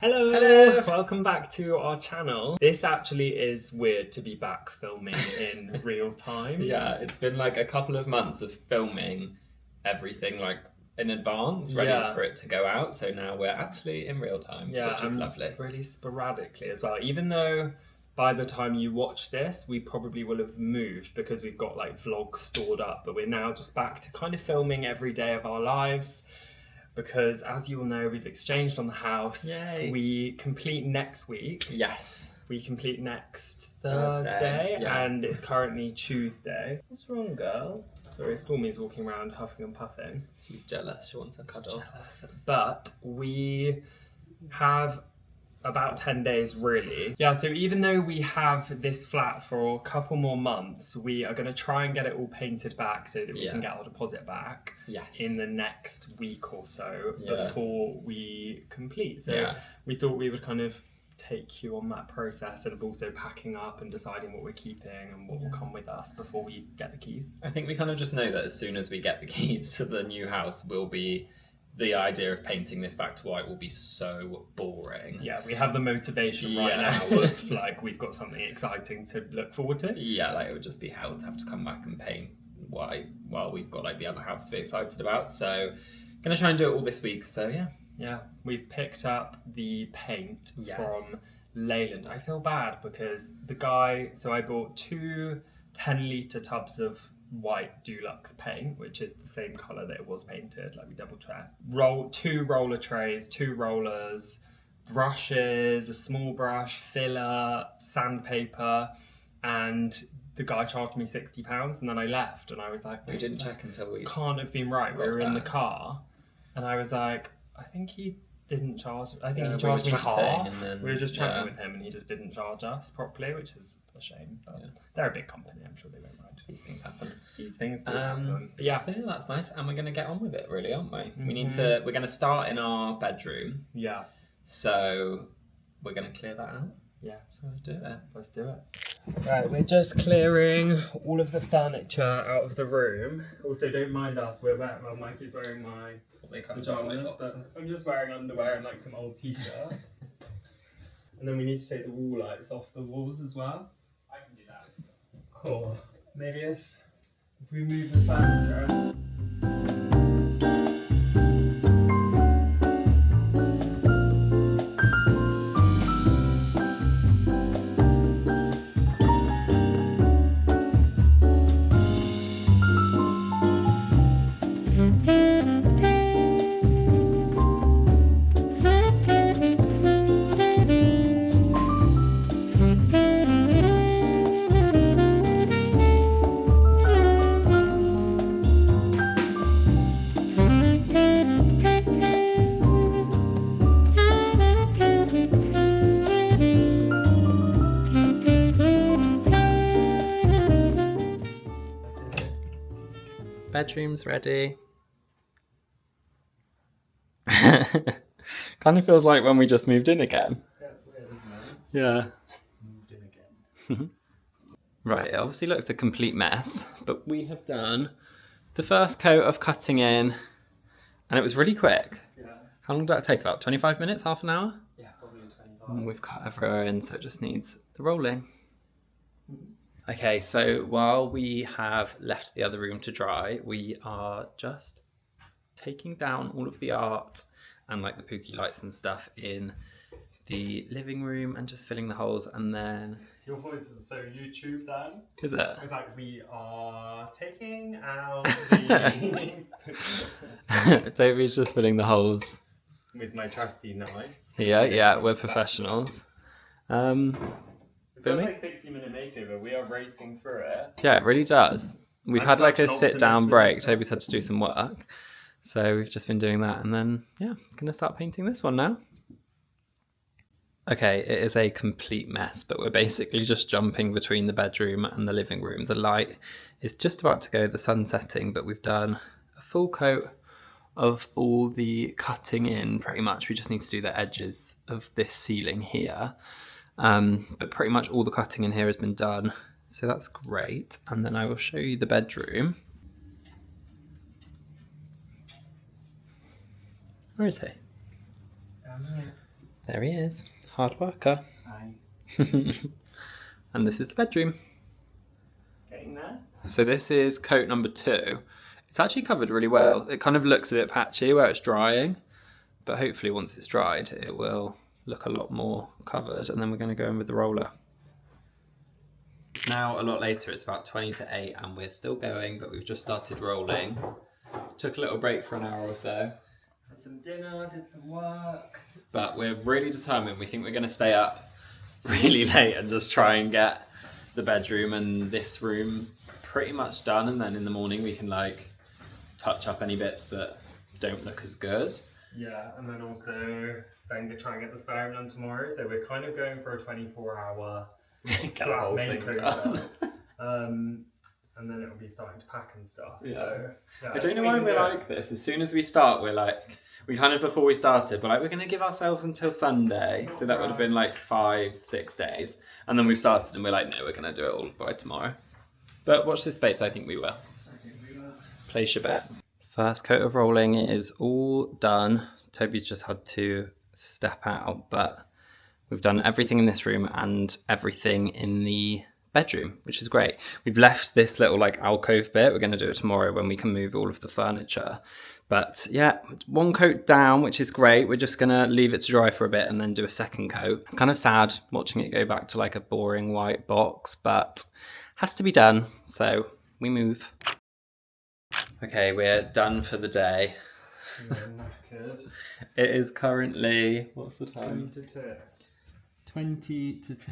Hello, welcome back to our channel. This actually is weird to be back filming in real time. Yeah, it's been like a couple of months of filming everything like in advance, ready for it to go out. So now we're actually in real time, which is lovely. Really sporadically as well. Even though by the time you watch this, we probably will have moved because we've got like vlogs stored up, but we're now just back to kind of filming every day of our lives. Because as you all know, we've exchanged on the house. Yay. We complete next week. Yes. We complete next Thursday, yeah. And it's currently Tuesday. What's wrong, girl? Sorry, Stormy's walking around huffing and puffing. She's jealous. She wants a cuddle. Jealous. But we have about 10 days really. Yeah, so even though we have this flat for a couple more months, we are going to try and get it all painted back so that we can get our deposit back in the next week or so before we complete. So we thought we would kind of take you on that process of also packing up and deciding what we're keeping and what will come with us before we get the keys. I think we kind of just know that as soon as we get the keys to the new house, the idea of painting this back to white will be so boring. Yeah, we have the motivation right now of like we've got something exciting to look forward to. Yeah, like it would just be hell to have to come back and paint white while we've got like the other house to be excited about. So gonna try and do it all this week, so yeah. Yeah, we've picked up the paint from Leyland. I feel bad because I bought 2 10-litre tubs of white Dulux paint, which is the same colour that it was painted, like we double checked. 2 roller trays, 2 rollers, brushes, a small brush, filler, sandpaper, and the guy charged me £60 and then I left and I was like, we didn't check until we can't have been right. We were in the car and I was like, I think he didn't charge. I think he charged me half. And then, we were just chatting with him, and he just didn't charge us properly, which is a shame. But they're a big company. I'm sure they won't mind. These things happen. These things do happen. But yeah, so that's nice, and we're going to get on with it, really, aren't we? We need to. We're going to start in our bedroom. Yeah. So we're going to clear that out. Yeah. So let's do it. Right, we're just clearing all of the furniture out of the room. Also, don't mind us. Well, Mikey's wearing my pajamas, but I'm just wearing underwear and like some old t-shirts. And then we need to take the wall lights off the walls as well. I can do that. Cool. Maybe if we move the furniture. Bedroom's ready. Kind of feels like when we just moved in again. That's weird, isn't it? Yeah. Moved in again. Right, it obviously looks a complete mess, but we have done the first coat of cutting in, and it was really quick. Yeah. How long did that take? About 25 minutes, half an hour? Yeah, probably 25. And we've cut everywhere in, so it just needs the rolling. Okay, so while we have left the other room to dry, we are just taking down all of the art and like the pooky lights and stuff in the living room and just filling the holes, and then... Your voice is so YouTube then. Is it? It's like we are taking out the... Toby's just filling the holes. With my trusty knife. Yeah, we're professionals. It feels like 60-minute makeover. We are racing through it. Yeah, it really does. We've had like a sit-down break. person. Toby's had to do some work. So we've just been doing that, and then, yeah, gonna start painting this one now. Okay, it is a complete mess, but we're basically just jumping between the bedroom and the living room. The light is just about to go, the sun's setting, but we've done a full coat of all the cutting in, pretty much. We just need to do the edges of this ceiling here. But pretty much all the cutting in here has been done, so that's great. And then I will show you the bedroom. Where is he? Down here. There he is, hard worker. Hi. And this is the bedroom. Getting there. So this is coat number 2. It's actually covered really well. It kind of looks a bit patchy where it's drying, but hopefully once it's dried, it will look a lot more covered. And then we're going to go in with the roller. It's now a lot later. It's about 20 to 8 and we're still going, but we've just started rolling. Took a little break for an hour or so. Had some dinner, did some work. But we're really determined. We think we're going to stay up really late and just try and get the bedroom and this room pretty much done. And then in the morning we can like touch up any bits that don't look as good. Yeah, and then also then try and get the spare room done tomorrow. So we're kind of going for a 24-hour Get the whole thing done. And then it'll be starting to pack and stuff. Yeah. So, yeah, I don't know why we're like this. As soon as we start, we're like, we kind of before we started, we're like, we're going to give ourselves until Sunday. So that would have been like 5-6 days. And then we've started and we're like, no, we're going to do it all by tomorrow. But watch this space, I think we will. Place your bets. First coat of rolling is all done. Toby's just had to step out, but we've done everything in this room and everything in the bedroom, which is great. We've left this little like alcove bit. We're going to do it tomorrow when we can move all of the furniture. But yeah, one coat down, which is great. We're just going to leave it to dry for a bit and then do a second coat. It's kind of sad watching it go back to like a boring white box, but has to be done. So we move. Okay, we're done for the day. You're knackered. It is currently, what's the 20 time? to 2. 20 to 2.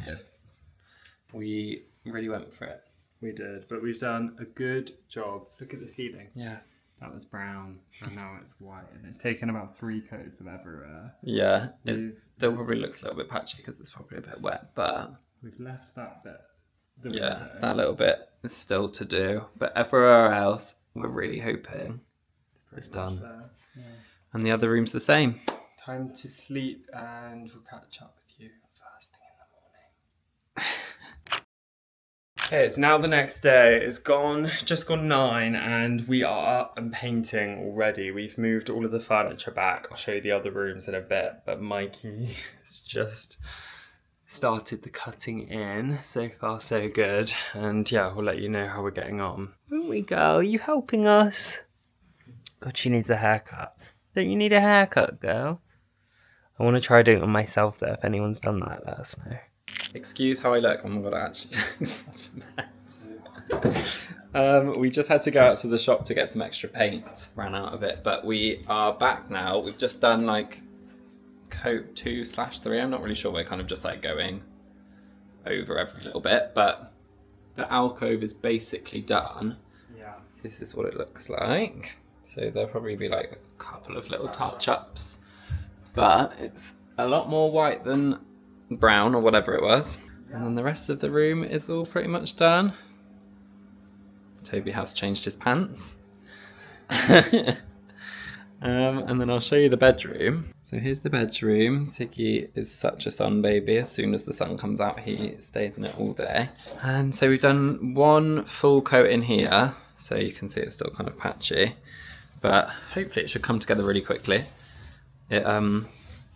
We really went for it. We did, but we've done a good job. Look at the ceiling. Yeah. That was brown, and now it's white, and it's taken about 3 coats of everywhere. Yeah, it still probably looks a little bit patchy because it's probably a bit wet, but We've left that bit. yeah, that little bit is still to do. But everywhere else, we're really hoping it's done. Yeah. And the other room's the same. Time to sleep, and we'll catch up with you first thing in the morning. Okay, it's now the next day. It's just gone 9, and we are up and painting already. We've moved all of the furniture back. I'll show you the other rooms in a bit, but Mikey has just started the cutting in. So far, so good. And yeah, we'll let you know how we're getting on. Won't we, girl? Are you helping us? God, she needs a haircut. Don't you need a haircut, girl? I want to try doing it on myself, though. If anyone's done that, let us know. Excuse how I look. Oh my god, I actually such a mess. We just had to go out to the shop to get some extra paint. Ran out of it, but we are back now. We've just done like coat 2/3. I'm not really sure. We're kind of just like going over every little bit, but the alcove is basically done. Yeah. This is what it looks like. So there'll probably be like a couple of little touch-ups, but it's a lot more white than brown or whatever it was. And then the rest of the room is all pretty much done. Toby has changed his pants. And then I'll show you the bedroom. So here's the bedroom. Siggy is such a sun baby. As soon as the sun comes out, he stays in it all day. And so we've done one full coat in here. So you can see it's still kind of patchy, but hopefully it should come together really quickly. It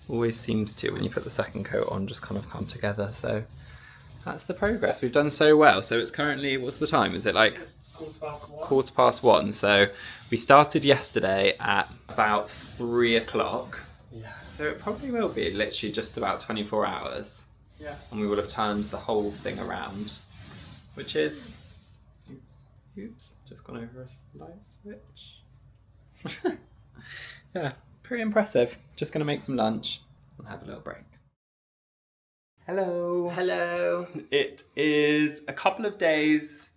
always seems to, when you put the second coat on, just kind of come together. So that's the progress. We've done so well. So it's currently, what's the time? Is it like 1:15? So we started yesterday at about 3 o'clock. Yeah. So it probably will be literally just about 24 hours. Yeah. And we will have turned the whole thing around, which is, oops, just gone over a light switch. Yeah. Pretty impressive. Just going to make some lunch and have a little break. Hello. Hello. It is a couple of days,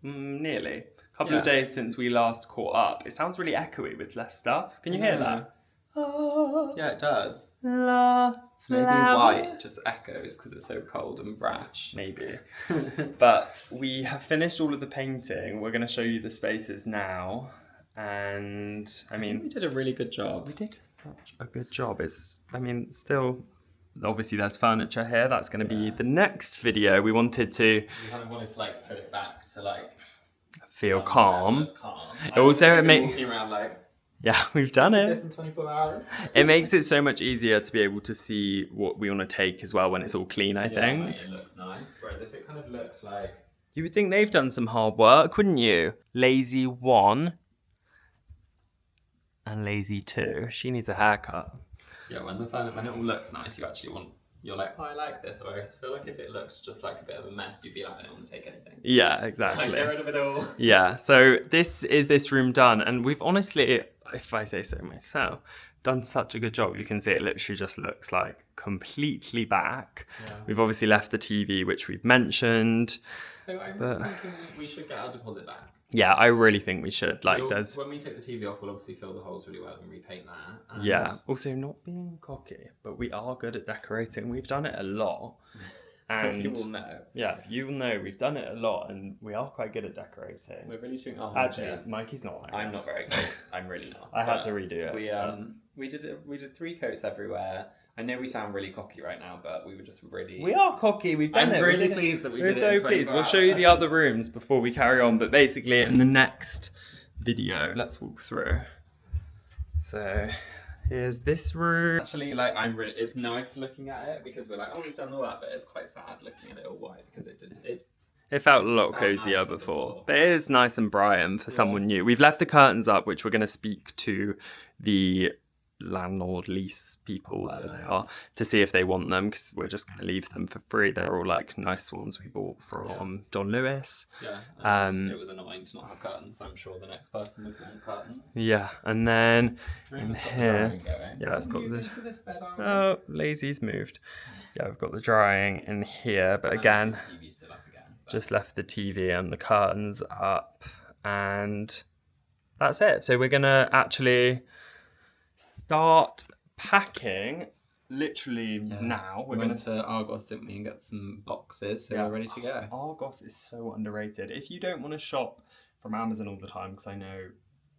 nearly, a couple of days since we last caught up. It sounds really echoey with less stuff. Can you hear that? Yeah, it does. La, Maybe white just echoes because it's so cold and brash. maybe. But we have finished all of the painting. We're going to show you the spaces now. And I mean, we did a really good job. we did such a good job. Still, obviously there's furniture here. That's going to be the next video. We wanted to We kind of wanted to like put it back to like feel some calm. level of calm. Also, it walking around like Yeah, we've done This it. in 24 hours. It makes it so much easier to be able to see what we want to take as well when it's all clean, I think. Mate, it looks nice. Whereas if it kind of looks like... You would think they've done some hard work, wouldn't you? Lazy 1 and lazy 2. She needs a haircut. Yeah, when it all looks nice, you actually want... You're like, oh, I like this. Whereas I feel like if it looks just like a bit of a mess, you'd be like, I don't want to take anything. Yeah, exactly. Like, get rid of it all. Yeah, so this is this room done, and we've honestly, if I say so myself, done such a good job. You can see it literally just looks like completely back. Yeah. We've obviously left the TV, which we've mentioned. So I'm thinking we should get our deposit back. Yeah, I really think we should. Like, when we take the TV off, we'll obviously fill the holes really well and repaint that. And... Yeah. Also, not being cocky, but we are good at decorating. We've done it a lot. And you will know. Yeah, you will know. We've done it a lot, and we are quite good at decorating. We're really doing our hands. Actually, Mikey's not. I'm not very good. I'm really not. I had to redo it. We did 3 coats everywhere. I know we sound really cocky right now, but we were just really... We are cocky. We've done it. I'm really pleased that we did it. We're so pleased. We'll show you the other rooms before we carry on. But basically, in the next video, let's walk through. So here's this room. Actually, it's nice looking at it because we're like, oh, we've done all that, but it's quite sad looking at it all white because it felt a lot cozier before. But it is nice and bright and for someone new. We've left the curtains up, which we're going to speak to the landlord lease people, whatever they are, to see if they want them, because we're just going to leave them for free. They're all like nice ones we bought from Don Lewis. Yeah, it was annoying to not have curtains. I'm sure the next person would want curtains. Yeah, and then in here, it's got this. Oh, lazy's moved. Yeah, we've got the drying in here, but again, just left the TV and the curtains up, and that's it. So we're gonna actually start packing literally now. We went to Argos, didn't we, and get some boxes, so we're ready to go. Argos is so underrated. If you don't want to shop from Amazon all the time, because I know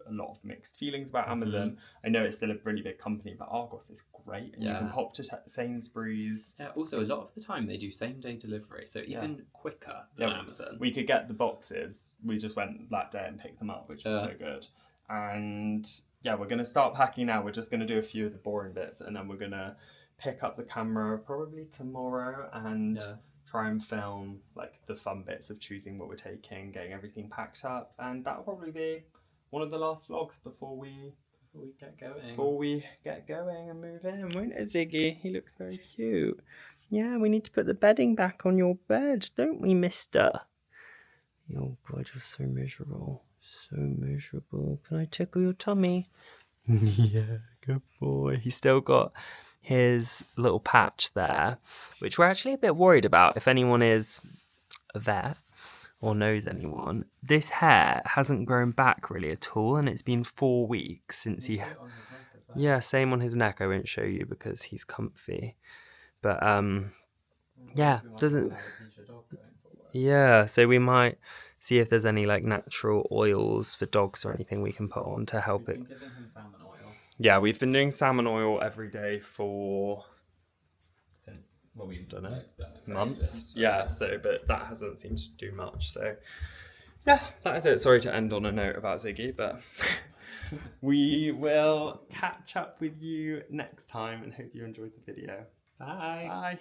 a lot of mixed feelings about Amazon. I know it's still a really big company, but Argos is great. And you can pop to Sainsbury's. Yeah, also a lot of the time they do same day delivery, so even quicker than Amazon. We could get the boxes. We just went that day and picked them up, which was so good. And yeah, we're going to start packing now. We're just going to do a few of the boring bits, and then we're going to pick up the camera probably tomorrow and try and film like the fun bits of choosing what we're taking, getting everything packed up, and that'll probably be one of the last vlogs before we get going. Before we get going and move in, won't it, Ziggy? He looks very cute. Yeah, we need to put the bedding back on your bed, don't we, mister? Oh God, you're so miserable. So miserable. Can I tickle your tummy? Yeah, good boy. He's still got his little patch there, which we're actually a bit worried about. If anyone is a vet or knows anyone, this hair hasn't grown back really at all, and it's been 4 weeks since he... Yeah, same on his neck. I won't show you because he's comfy. But, yeah, doesn't... Yeah, so we might see if there's any like natural oils for dogs or anything we can put on to help it. We've been giving him salmon oil. Yeah, we've been doing salmon oil every day since we've done it months. Yeah, so but that hasn't seemed to do much. So yeah, that is it. Sorry to end on a note about Ziggy, but we will catch up with you next time and hope you enjoyed the video. Bye. Bye.